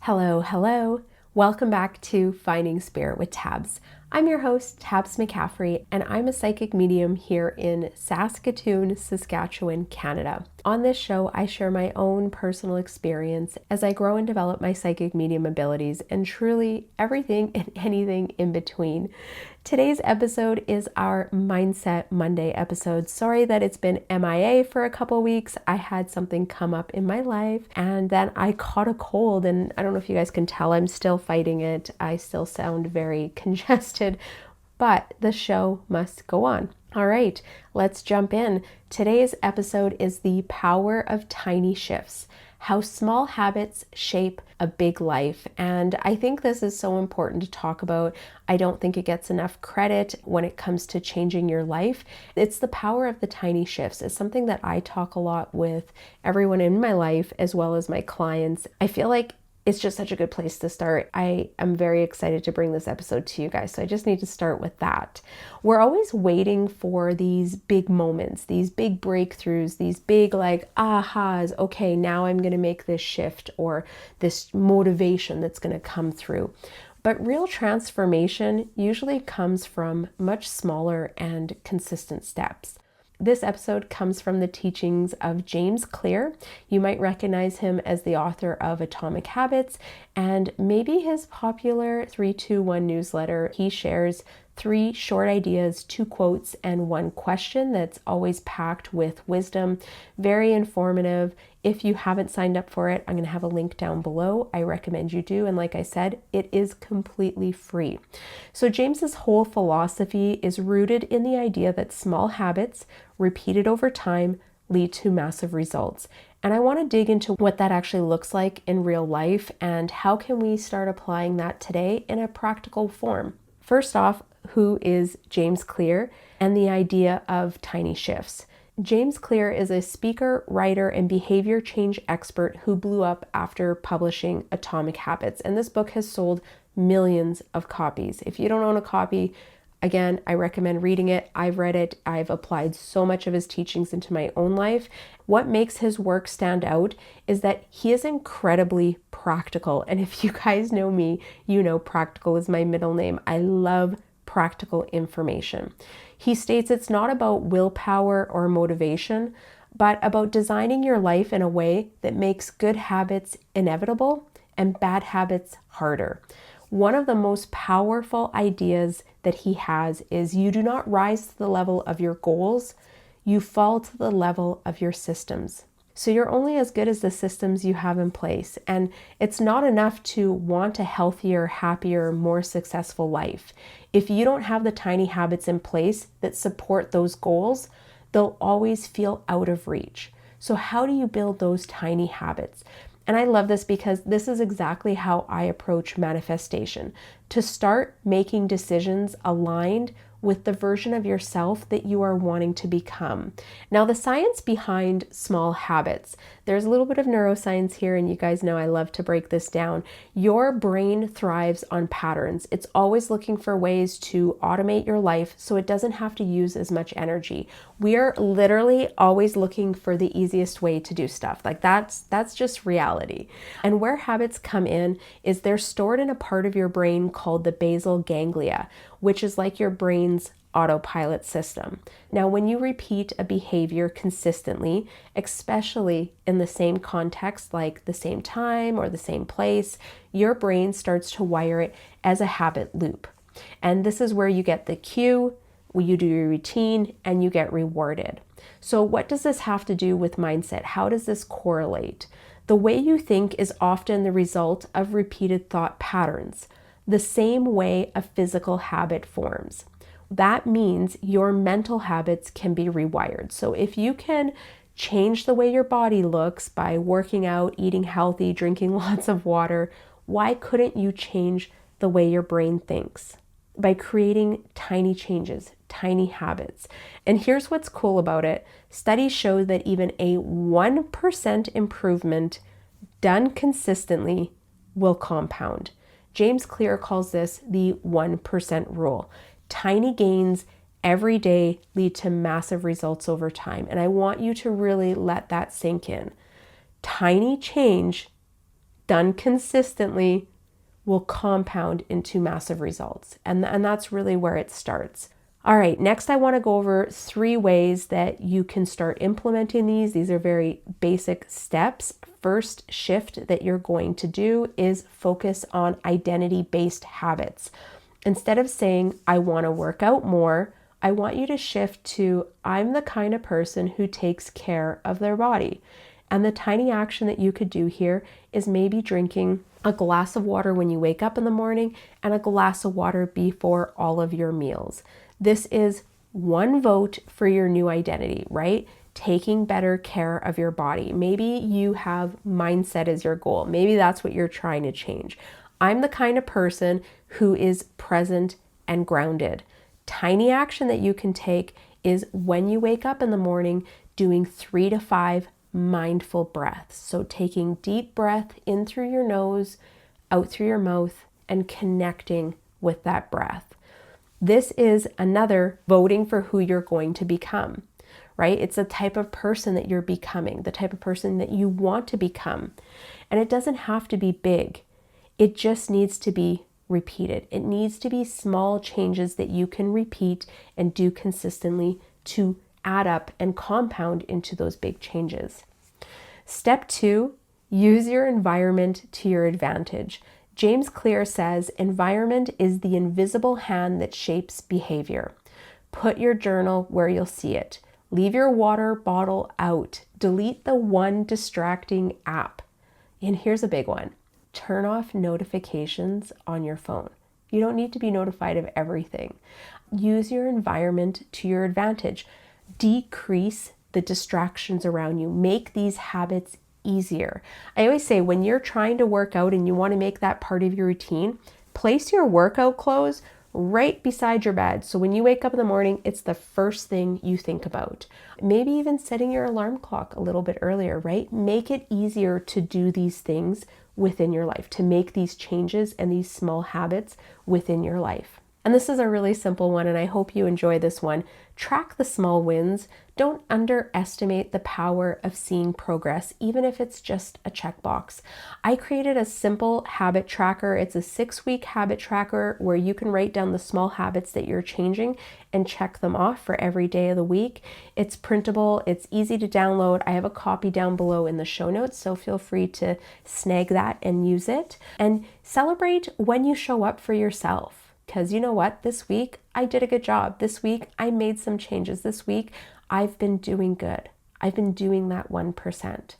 Hello, hello. Welcome back to Finding Spirit with Tabs. I'm your host, Tabs McCaffrey, and I'm a psychic medium here in Saskatoon, Saskatchewan, Canada. On this show, I share my own personal experience as I grow and develop my psychic medium abilities and truly everything and anything in between. Today's episode is our Mindset Monday episode. Sorry that it's been MIA for a couple weeks. I had something come up in my life and then I caught a cold, and I don't know if you guys can tell, I'm still fighting it. I still sound very congested, but the show must go on. All right, let's jump in. Today's episode is the power of tiny shifts. How small habits shape a big life. And I think this is so important to talk about. I don't think it gets enough credit when it comes to changing your life. It's the power of the tiny shifts. It's something that I talk a lot with everyone in my life as well as my clients. I feel like it's just such a good place to start. I am very excited to bring this episode to you guys. So I just need to start with that. We're always waiting for these big moments, these big breakthroughs, these big ahas. Okay, now I'm going to make this shift or this motivation that's going to come through. But real transformation usually comes from much smaller and consistent steps. This episode comes from the teachings of James Clear. You might recognize him as the author of Atomic Habits and maybe his popular 3-2-1 newsletter. He shares 3 short ideas, 2 quotes, and 1 question that's always packed with wisdom. Very informative. If you haven't signed up for it, I'm going to have a link down below. I recommend you do. And like I said, it is completely free. So James's whole philosophy is rooted in the idea that small habits repeated over time lead to massive results. And I want to dig into what that actually looks like in real life and how can we start applying that today in a practical form. First off, who is James Clear and the idea of tiny shifts? James Clear is a speaker, writer, and behavior change expert who blew up after publishing Atomic Habits. And this book has sold millions of copies. If you don't own a copy, again, I recommend reading it. I've read it. I've applied so much of his teachings into my own life. What makes his work stand out is that he is incredibly practical. And if you guys know me, you know practical is my middle name. I love practical information. He states it's not about willpower or motivation, but about designing your life in a way that makes good habits inevitable and bad habits harder. One of the most powerful ideas that he has is you do not rise to the level of your goals, you fall to the level of your systems. So you're only as good as the systems you have in place. And it's not enough to want a healthier, happier, more successful life. If you don't have the tiny habits in place that support those goals, they'll always feel out of reach. So how do you build those tiny habits? And I love this because this is exactly how I approach manifestation. To start making decisions aligned with the version of yourself that you are wanting to become. Now, the science behind small habits, there's a little bit of neuroscience here, and you guys know I love to break this down. Your brain thrives on patterns. It's always looking for ways to automate your life so it doesn't have to use as much energy. We are literally always looking for the easiest way to do stuff. Like that's just reality. And where habits come in is they're stored in a part of your brain called the basal ganglia, which is like your brain's autopilot system. Now, when you repeat a behavior consistently, especially in the same context, like the same time or the same place, your brain starts to wire it as a habit loop. And this is where you get the cue, you do your routine, and you get rewarded. So what does this have to do with mindset? How does this correlate? The way you think is often the result of repeated thought patterns, the same way a physical habit forms. That means your mental habits can be rewired. So if you can change the way your body looks by working out, eating healthy, drinking lots of water, why couldn't you change the way your brain thinks? By creating tiny changes, tiny habits. And here's what's cool about it. Studies show that even a 1% improvement done consistently will compound. James Clear calls this the 1% rule. Tiny gains every day lead to massive results over time. And I want you to really let that sink in. Tiny change done consistently, will compound into massive results. And that's really where it starts. All right, next I want to go over 3 ways that you can start implementing these. These are very basic steps. First shift that you're going to do is focus on identity-based habits. Instead of saying, I want to work out more, I want you to shift to, I'm the kind of person who takes care of their body. And the tiny action that you could do here is maybe drinking a glass of water when you wake up in the morning and a glass of water before all of your meals. This is one vote for your new identity, right? Taking better care of your body. Maybe you have mindset as your goal. Maybe that's what you're trying to change. I'm the kind of person who is present and grounded. Tiny action that you can take is when you wake up in the morning, doing 3 to 5 mindful breaths. So taking deep breath in through your nose, out through your mouth, and connecting with that breath. This is another voting for who you're going to become, right? It's the type of person that you're becoming, the type of person that you want to become. And it doesn't have to be big. It just needs to be repeated. It needs to be small changes that you can repeat and do consistently to add up and compound into those big changes. Step 2, use your environment to your advantage. James Clear says, environment is the invisible hand that shapes behavior. Put your journal where you'll see it. Leave your water bottle out. Delete the one distracting app. And here's a big one. Turn off notifications on your phone. You don't need to be notified of everything. Use your environment to your advantage. Decrease the distractions around you. Make these habits easier. I always say when you're trying to work out and you want to make that part of your routine, place your workout clothes right beside your bed. So when you wake up in the morning, it's the first thing you think about. Maybe even setting your alarm clock a little bit earlier, right? Make it easier to do these things within your life, to make these changes and these small habits within your life. And this is a really simple one, and I hope you enjoy this one. Track the small wins. Don't underestimate the power of seeing progress, even if it's just a checkbox. I created a simple habit tracker. It's a 6-week habit tracker where you can write down the small habits that you're changing and check them off for every day of the week. It's printable. It's easy to download. I have a copy down below in the show notes, so feel free to snag that and use it. And celebrate when you show up for yourself. Because you know what? This week, I did a good job. This week, I made some changes. This week, I've been doing good. I've been doing that 1%.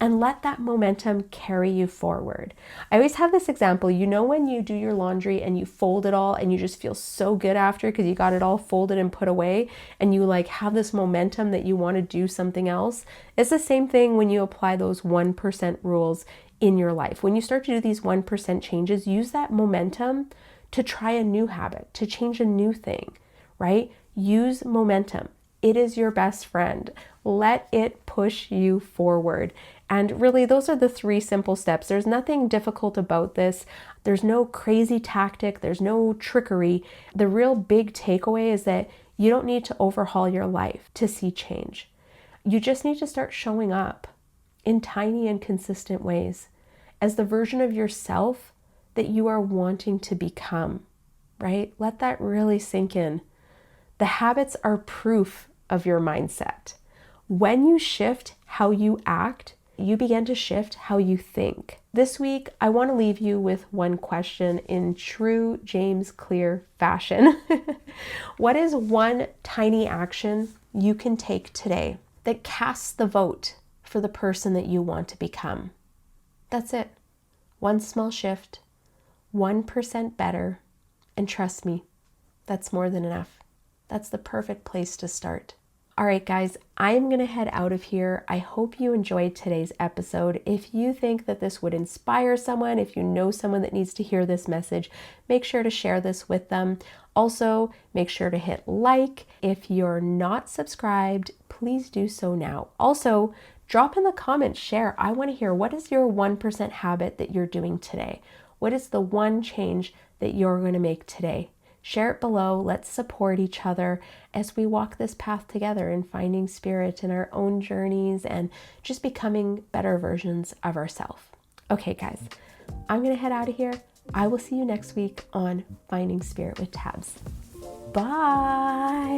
And let that momentum carry you forward. I always have this example, you know, when you do your laundry and you fold it all and you just feel so good after because you got it all folded and put away and you like have this momentum that you want to do something else. It's the same thing when you apply those 1% rules in your life. When you start to do these 1% changes, use that momentum to try a new habit, to change a new thing, right? Use momentum. It is your best friend. Let it push you forward. And really, those are the 3 simple steps. There's nothing difficult about this. There's no crazy tactic. There's no trickery. The real big takeaway is that you don't need to overhaul your life to see change. You just need to start showing up in tiny and consistent ways as the version of yourself that you are wanting to become, right? Let that really sink in. The habits are proof of your mindset. When you shift how you act, you begin to shift how you think. This week, I want to leave you with one question in true James Clear fashion. What is one tiny action you can take today that casts the vote for the person that you want to become? That's it. One small shift, 1% better, and trust me, that's more than enough. That's the perfect place to start. All right, guys, I'm going to head out of here. I hope you enjoyed today's episode. If you think that this would inspire someone, if you know someone that needs to hear this message, make sure to share this with them. Also, make sure to hit like. If you're not subscribed, please do so now. Also, drop in the comments, share. I want to hear, what is your 1% habit that you're doing today? What is the one change that you're going to make today? Share it below. Let's support each other as we walk this path together in finding spirit in our own journeys and just becoming better versions of ourselves. Okay, guys, I'm going to head out of here. I will see you next week on Finding Spirit with Tabs. Bye.